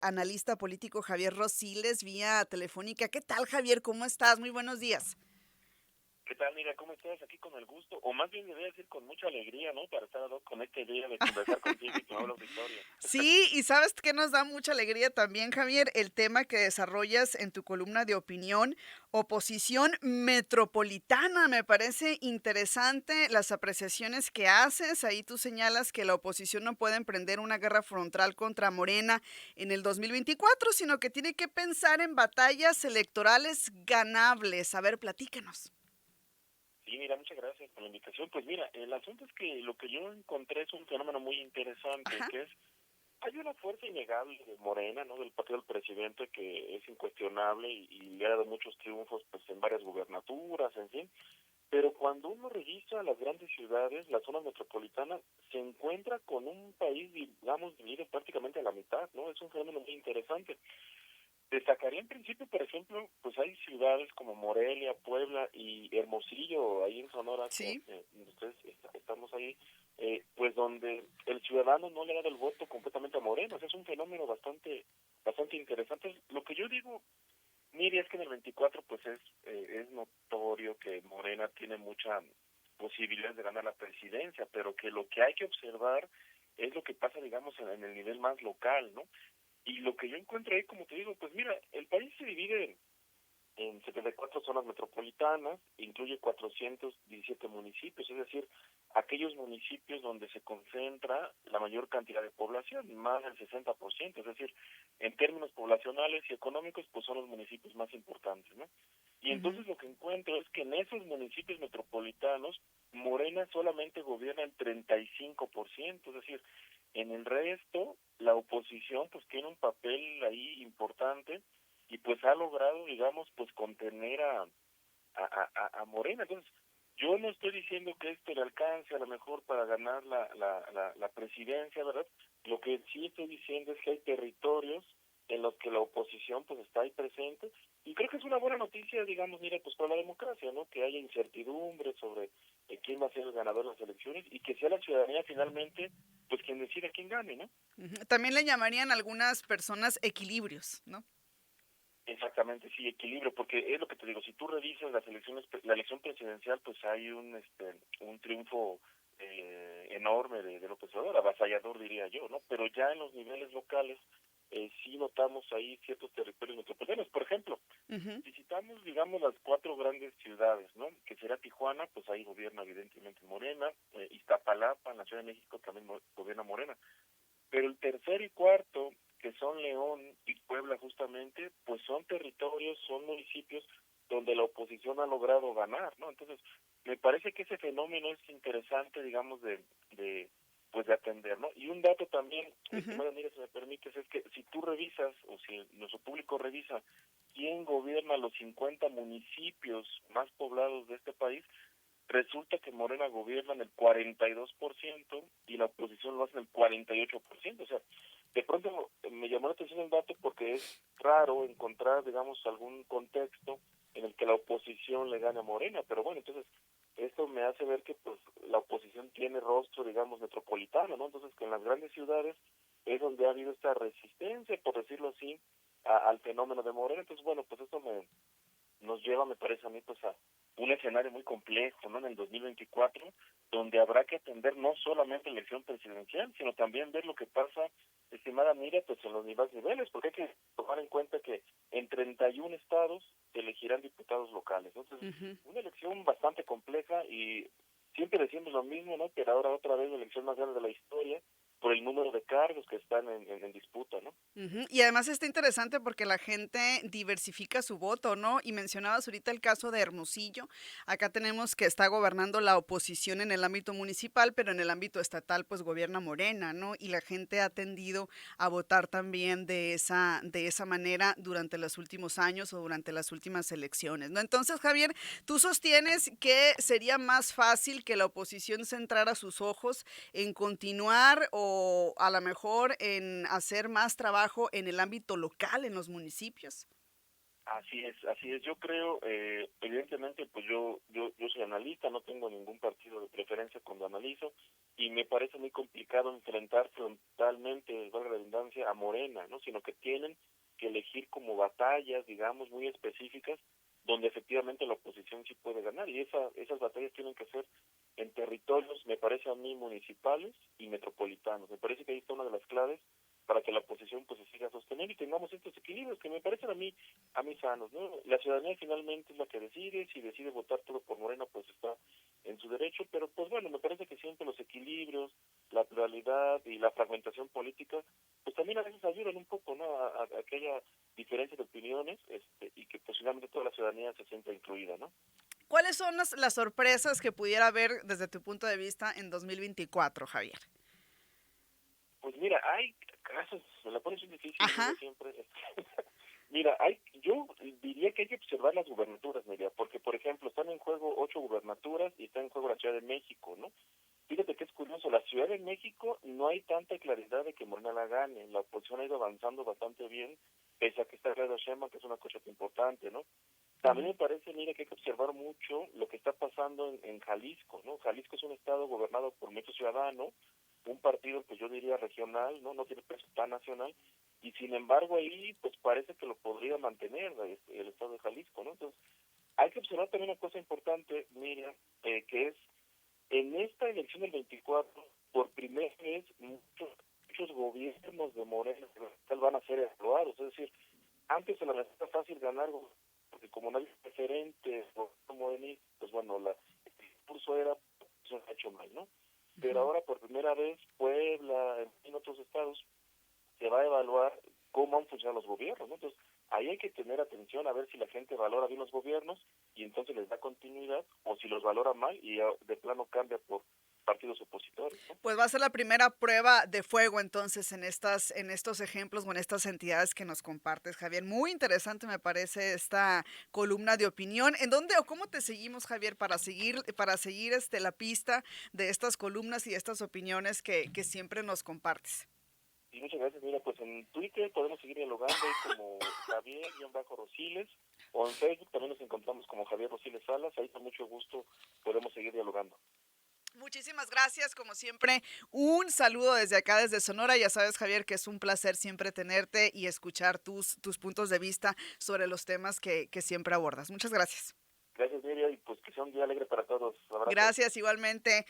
analista político Javier Rosiles vía telefónica. ¿Qué tal, Javier? ¿Cómo estás? Muy buenos días. ¿Qué tal, mira, cómo estás? Aquí con el gusto, o más bien debería decir con mucha alegría, ¿no? Para estar con esta idea de conversar contigo y tu amable auditorio. Sí, y ¿sabes qué nos da mucha alegría también, Javier? El tema que desarrollas en tu columna de opinión, oposición metropolitana. Me parece interesante las apreciaciones que haces. Ahí tú señalas que la oposición no puede emprender una guerra frontal contra Morena en el 2024, sino que tiene que pensar en batallas electorales ganables. A ver, platícanos. Sí, mira, muchas gracias por la invitación. Pues mira, el asunto es que lo que yo encontré es un fenómeno muy interesante, Ajá. que es, hay una fuerza innegable de Morena, ¿no? Del partido del presidente que es incuestionable y le ha dado muchos triunfos pues en varias gubernaturas, en fin. Pero cuando uno revisa las grandes ciudades, la zona metropolitana, se encuentra con un país, digamos, dividido prácticamente a la mitad, ¿no? Es un fenómeno muy interesante. Destacaría en principio, por ejemplo, pues hay ciudades como Morelia, Puebla y Hermosillo, ahí en Sonora, Sí. donde ustedes estamos ahí, pues donde el ciudadano no le ha dado el voto completamente a Morena. O sea, es un fenómeno bastante interesante. Lo que yo digo, Miri, es que en el 24 pues es notorio que Morena tiene mucha posibilidad de ganar la presidencia, pero que lo que hay que observar es lo que pasa, digamos, en el nivel más local, ¿no? Y lo que yo encuentro ahí, como te digo, pues mira, el país se divide en 74 zonas metropolitanas, incluye 417 municipios, es decir, aquellos municipios donde se concentra la mayor cantidad de población, más del 60%, es decir, en términos poblacionales y económicos, pues son los municipios más importantes, ¿no? Y Ujú. entonces lo que encuentro es que en esos municipios metropolitanos, Morena solamente gobierna el 35%, es decir, en el resto, la oposición pues tiene un papel ahí importante y pues ha logrado, digamos, pues contener a Morena. Entonces, yo no estoy diciendo que esto le alcance a lo mejor para ganar la presidencia, ¿verdad? Lo que sí estoy diciendo es que hay territorios en los que la oposición pues está ahí presente y creo que es una buena noticia, digamos, mira, pues para la democracia, ¿no? Que haya incertidumbre sobre quién va a ser el ganador de las elecciones y que sea la ciudadanía finalmente pues quien decida quién gane, ¿no? Ujú. También le llamarían algunas personas equilibrios, ¿no? Exactamente, sí, equilibrio, porque es lo que te digo, si tú revisas las elecciones, la elección presidencial, pues hay un triunfo enorme de López Obrador, avasallador diría yo, ¿no? Pero ya en los niveles locales sí notamos ahí ciertos territorios metropolitanos. Por ejemplo, Ujú. visitamos, digamos, las cuatro grandes ciudades, ¿no? Que será Tijuana, pues ahí gobierna evidentemente Morena, Iztapalapa, en la Ciudad de México también gobierna Morena, pero el tercero y cuarto, que son León y Puebla justamente, pues son territorios, son municipios donde la oposición ha logrado ganar, ¿no? Entonces, me parece que ese fenómeno es interesante, digamos, pues de atender, ¿no? Y un dato también, Ujú. estimada amiga, si me permites, es que si tú revisas, o si nuestro público revisa, quién gobierna los 50 municipios más poblados de este país, resulta que Morena gobierna en el 42% y la oposición lo hace en el 48%. O sea, de pronto me llamó la atención el dato porque es raro encontrar, digamos, algún contexto en el que la oposición le gane a Morena, pero bueno, entonces esto me hace ver que pues la oposición tiene rostro, digamos, metropolitano, ¿no? Entonces que en las grandes ciudades es donde ha habido esta resistencia, por decirlo así, al fenómeno de Morena. Entonces, bueno, pues esto nos lleva, me parece a mí, pues a un escenario muy complejo, ¿no? En el 2024, donde habrá que atender no solamente la elección presidencial, sino también ver lo que pasa, estimada Mira, pues en los demás niveles, porque hay que tomar en cuenta que en 31 estados se elegirán diputados locales, ¿no? Entonces, Ujú. una elección bastante compleja y siempre decimos lo mismo, ¿no? Pero ahora otra vez la elección más grande de la historia por el número de cargos que están en disputa, ¿no? Ujú. Y además está interesante porque la gente diversifica su voto, ¿no? Y mencionabas ahorita el caso de Hermosillo. Acá tenemos que está gobernando la oposición en el ámbito municipal, pero en el ámbito estatal, pues gobierna Morena, ¿no? Y la gente ha tendido a votar también de esa manera durante los últimos años o durante las últimas elecciones, ¿no? Entonces, Javier, tú sostienes que sería más fácil que la oposición centrara sus ojos en continuar o a lo mejor en hacer más trabajo en el ámbito local, en los municipios. Así es, así es. Yo creo, evidentemente, pues yo soy analista, no tengo ningún partido de preferencia cuando analizo, y me parece muy complicado enfrentar frontalmente, valga la redundancia, a Morena, ¿no? Sino que tienen que elegir como batallas, digamos, muy específicas, donde efectivamente la oposición sí puede ganar, y esas batallas tienen que ser en territorios, me parece a mí, municipales y metropolitanos. Me parece que ahí está una de las claves para que la oposición pues se siga sosteniendo y tengamos estos equilibrios que me parecen a mí sanos, ¿no? La ciudadanía finalmente es la que decide, si decide votar todo por Morena pues está en su derecho, pero pues bueno, me parece que siempre los equilibrios, la pluralidad y la fragmentación política pues también a veces ayudan un poco, ¿no? A que haya diferencias de opiniones, y que pues finalmente toda la ciudadanía se sienta incluida, ¿no? ¿Cuáles son las sorpresas que pudiera haber desde tu punto de vista en 2024, Javier? Pues mira, hay casos, me la pones muy difícil, Ajá. Miriam, siempre. Mira, yo diría que hay que observar las gubernaturas, Miriam, porque por ejemplo están en juego 8 gubernaturas y está en juego la Ciudad de México, ¿no? Fíjate que es curioso, la Ciudad de México no hay tanta claridad de que Morena la gane, la oposición ha ido avanzando bastante bien, pese a que está Claudia Sheinbaum, que es una cosa importante, ¿no? También Ujú. me parece, mira, que hay que observar mucho lo que está pasando en Jalisco, ¿no? Jalisco es un estado gobernado por muchos ciudadanos, un partido, pues yo diría regional, ¿no? No tiene peso tan nacional, y sin embargo ahí, pues parece que lo podría mantener el estado de Jalisco, ¿no? Entonces, hay que observar también una cosa importante, Miriam, que es, en esta elección del 24, por primera vez, muchos gobiernos de Morena van a ser evaluados, es decir, antes se la era fácil ganar, porque como no había referente como Denis, pues bueno, el discurso era, eso ha hecho mal, ¿no? Pero Ujú. ahora por primera vez Puebla, en otros estados, se va a evaluar cómo han funcionado los gobiernos, ¿no? Entonces, ahí hay que tener atención a ver si la gente valora bien los gobiernos y entonces les da continuidad, o si los valora mal y de plano cambia por partidos opositores, ¿no? Pues va a ser la primera prueba de fuego entonces en estos ejemplos o en estas entidades que nos compartes, Javier. Muy interesante me parece esta columna de opinión. ¿En dónde o cómo te seguimos, Javier, para seguir la pista de estas columnas y estas opiniones que siempre nos compartes? Y muchas gracias. Mira, pues en Twitter podemos seguir dialogando ahí como Javier-Rosiles, o en Facebook también nos encontramos como Javier Rosiles Salas. Ahí con mucho gusto podemos seguir dialogando. Muchísimas gracias, como siempre, un saludo desde acá, desde Sonora. Ya sabes, Javier, que es un placer siempre tenerte y escuchar tus puntos de vista sobre los temas que siempre abordas. Muchas gracias. Gracias, Miriam, y pues que sea un día alegre para todos. Abrazos. Gracias, igualmente.